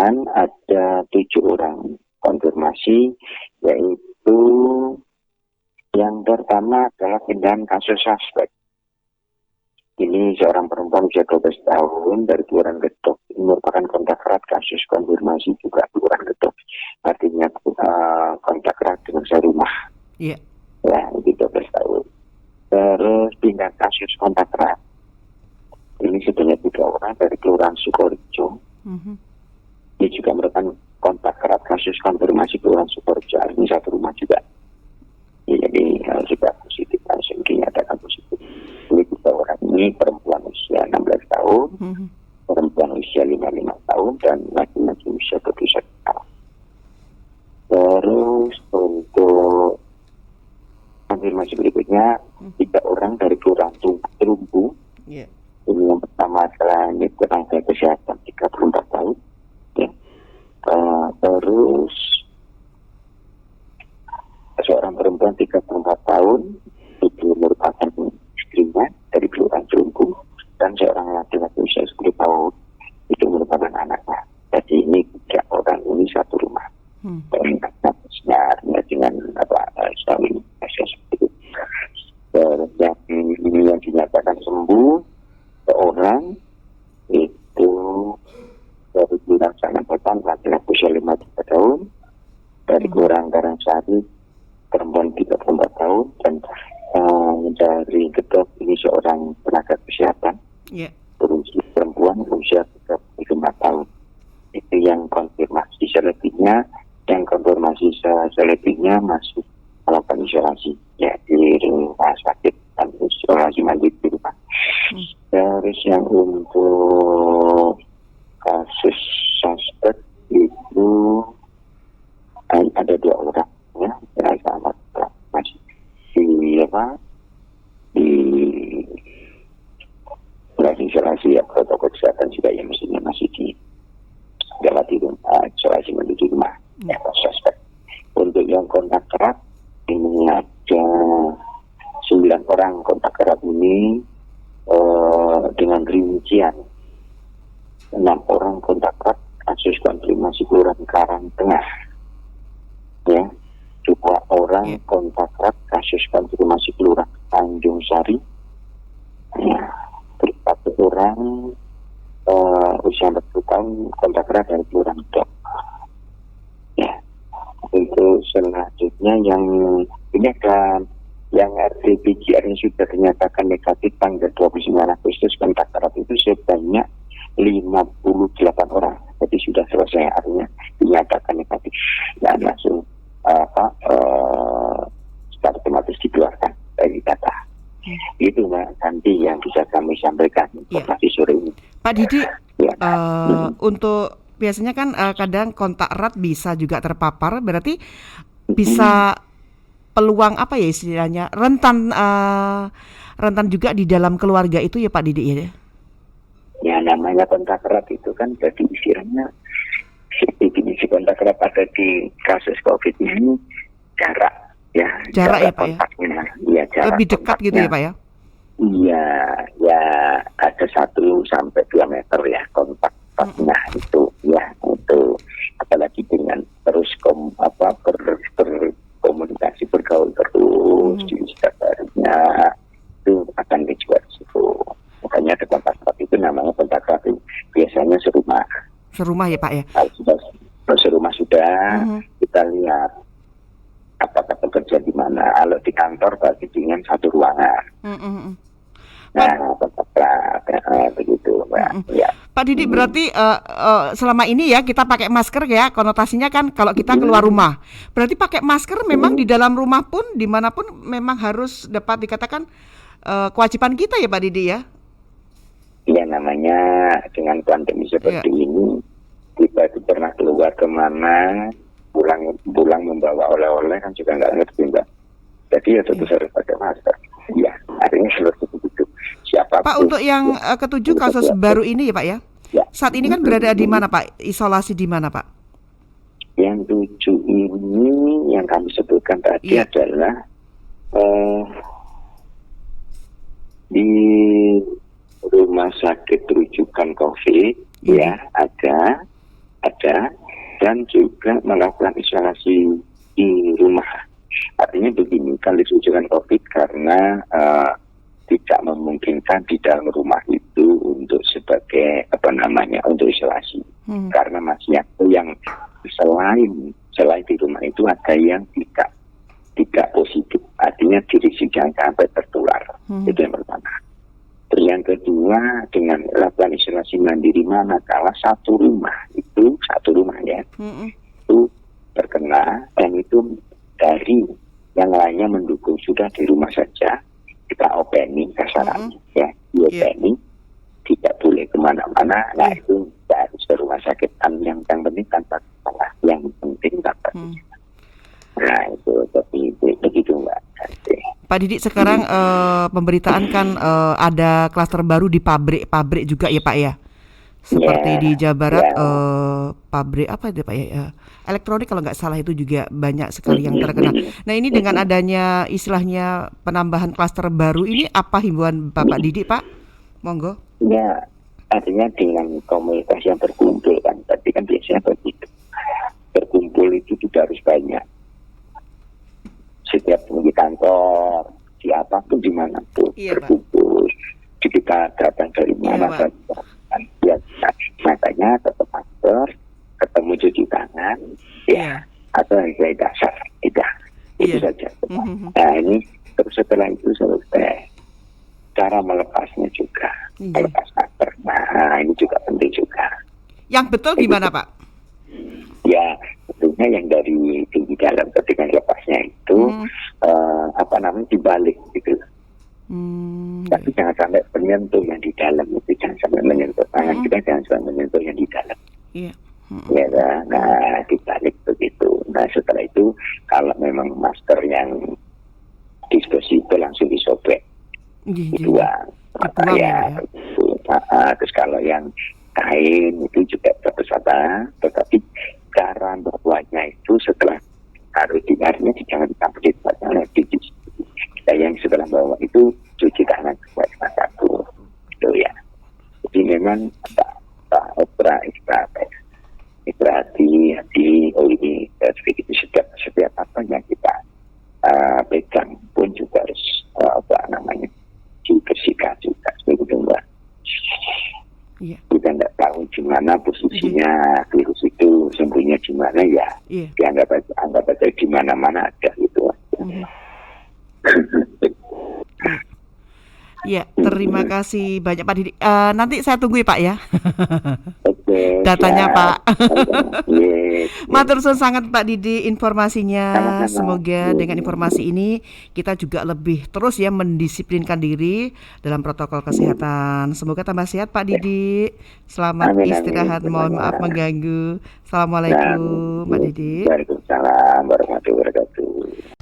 pemeriksaan ada 7 orang konfirmasi, yaitu yang pertama adalah pindahan kasus suspek. Ini seorang perempuan usia 12 tahun dari Kelurahan Gedok. Ini merupakan kontak erat kasus konfirmasi juga Kelurahan Gedok. Artinya kontak erat dengan serumah. Iya. Ya, itu 12 tahun. Terus pindah kasus kontak erat. Ini sebanyak 3 orang dari Kelurahan Sukorejo. Ini juga merupakan kontak erat kasus konfirmasi Kelurahan Sukorejo. Ini satu rumah juga. Jadi juga positif, langsung dinyatakan positif. Jadi 3 orang ini perempuan usia 16 tahun, perempuan usia 55 tahun, dan laki-laki usia 21 tahun. Terus untuk konfirmasi berikutnya 3 orang dari Kelurahan Terumbu. Yeah. Ini yang pertama adalah tenaga kesehatan 34 tahun. Ya. Terus seorang perempuan 34 tahun itu merupakan istrinya dari Kelurahan Terumbu, dan seorang laki-laki usia 10 tahun itu merupakan anaknya. Jadi ini 3 orang ini satu rumah. Dan kasusnya dengan suami seperti itu. Yang dinyatakan sembuh seorang itu dari Kelurahan Sangampatan, laki-laki usia 53 tahun, dari Kelurahan Karangsari perempuan 34 tahun, dan dari Gedok ini seorang tenaga kesehatan perempuan usia 35 tahun. Itu yang konfirmasi selebihnya. Yang konfirmasi selebihnya masih melakukan isolasi ya di rumah sakit dan isolasi mandiri di rumah. Terus yang untuk kasus suspek itu ada 2 orang ya, yang sama masih di isolasi ya, protokol kesehatan juga yang mestinya masih dirawat di rumah, isolasi mandiri di rumah ya, suspek. Untuk yang kontak erat ini ada 9 orang kontak erat ini dengan rincian 6 orang kontak erat kasus konfirmasi Kelurahan Karangtengah ya, 2 orang kontak erat kasus konfirmasi Kelurahan Tanjung Sari ya, 1 orang usia 40 tahun kontak erat dari Kelurahan Gedok ya. Untuk selanjutnya yang ini akan yang RT-PCR yang sudah dinyatakan negatif tanggal 29 Agustus kontak erat itu sebanyak 58 orang. Jadi sudah selesai, artinya dinyatakan negatif dan langsung secara otomatis dikeluarkan dari data. Itu nanti yang bisa kami sampaikan informasi sore ini. Pak Didi, untuk biasanya kan kadang kontak erat bisa juga terpapar, berarti bisa peluang apa ya istilahnya, rentan juga di dalam keluarga itu ya Pak Didi ya? Ya namanya kontak erat itu kan jadi istilahnya definisi kontak erat ada di kasus COVID ini jarak ya. Jarak ya Pak kontaknya, ya jarak lebih dekat kontaknya. gitu ya Pak ya? Iya, ya ada 1 sampai 2 meter ya kontaknya itu ya, itu apalagi dengan terus berkomunikasi bergaul terus di sekitarnya itu akan dijual risiko. Makanya ada kontak erat itu namanya kontak erat itu biasanya serumah ya Pak ya. Kalau serumah sudah kita lihat apakah bekerja di mana. Kalau di kantor berarti dengan satu ruangan. Nah, kontak erat begitu Mbak. Ya. Pak Didi berarti selama ini ya kita pakai masker ya, konotasinya kan kalau kita keluar rumah. Berarti pakai masker memang di dalam rumah pun dimanapun memang harus dapat dikatakan kewajiban kita ya Pak Didi ya? Ya namanya dengan pandemi seperti ini kita pernah keluar kemana, pulang membawa oleh-oleh kan juga nggak ngerti Mbak. Jadi ya tentu harus pakai masker. Ya, artinya seperti itu. Siapa Pak, untuk yang ketujuh kasus baru ini ya Pak ya? Ya. Saat ini kan berada di mana Pak? Isolasi di mana Pak? Yang 7 ini yang kami sebutkan tadi adalah di rumah sakit rujukan COVID ya ada ada, dan juga melakukan isolasi di rumah. Artinya begini, kan ditujukan COVID karena tidak memungkinkan di dalam rumah itu untuk sebagai untuk isolasi. Karena masih ada yang selain di rumah itu ada yang tidak positif, artinya dirisiko jangan sampai tertular. Itu yang pertama. Terus yang kedua, dengan lakukan isolasi mandiri manakala satu rumah ya itu terkena, dan itu dari yang lainnya mendukung, sudah di rumah saja kita openi kasarannya ya, diopeni, tidak boleh kemana-mana. Nah itu tidak harus ke rumah sakit, yang penting tanpa salah, yang penting tanpa nah itu begitu Mbak. Pak Didik, sekarang pemberitaan kan ada klaster baru di pabrik juga ya Pak ya, seperti di Jawa Barat pabrik apa itu Pak ya, elektronik kalau nggak salah, itu juga banyak sekali yang terkena. Nah ini dengan adanya istilahnya penambahan klaster baru ini, apa himbauan Bapak Didik Pak? Monggo. Ya, artinya dengan komunitas yang berkumpul kan, tapi kan biasanya begitu. Berkumpul itu tidak harus banyak. Setiap di kantor, siapapun dimanapun berkumpul, kita datang dari mana saja. Makanya tetap masker, ketemu cuci tangan, atau yang dasar, itu saja. Nah ini terus setelah itu selesai, cara melepasnya juga, melepas masker. Nah ini juga penting juga. Yang betul gimana Pak? Ya tentunya yang dari tinggi dalam, ketika lepasnya itu dibalik gitu. Tapi jangan sampai menyentuh yang di dalam itu, jangan sampai menyentuh tangan kita, jangan sampai menyentuh yang di dalam. Ya, nah dibalik begitu. Nah setelah itu kalau memang masker yang disposable langsung disobek, dibuang. Terus kalau yang kain itu juga bersabar, tetapi cara bawanya itu setelah taruh di airnya jangan ditampur di tempatnya, dicuci. Yang setelah bawa itu cuci tangan cuma satu, itu ya. Jadi memang hati-hati, ini sedikit setiap apa yang kita pegang pun juga harus dibersihkan juga, begitu Mbak. Kita tidak tahu di mana posisinya virus itu sembunyinya di mana ya. Anggap aja di mana-mana ada gitu. Ya, terima kasih banyak Pak Didik. Nanti saya tunggu ya Pak ya. Datanya Pak. Matur suwun sangat Pak Didik informasinya. Semoga dengan informasi ini kita juga lebih terus ya mendisiplinkan diri dalam protokol kesehatan. Semoga tambah sehat Pak Didik. Selamat istirahat. Mohon maaf mengganggu. Assalamualaikum Pak Didik. Waalaikumsalam warahmatullahi wabarakatuh.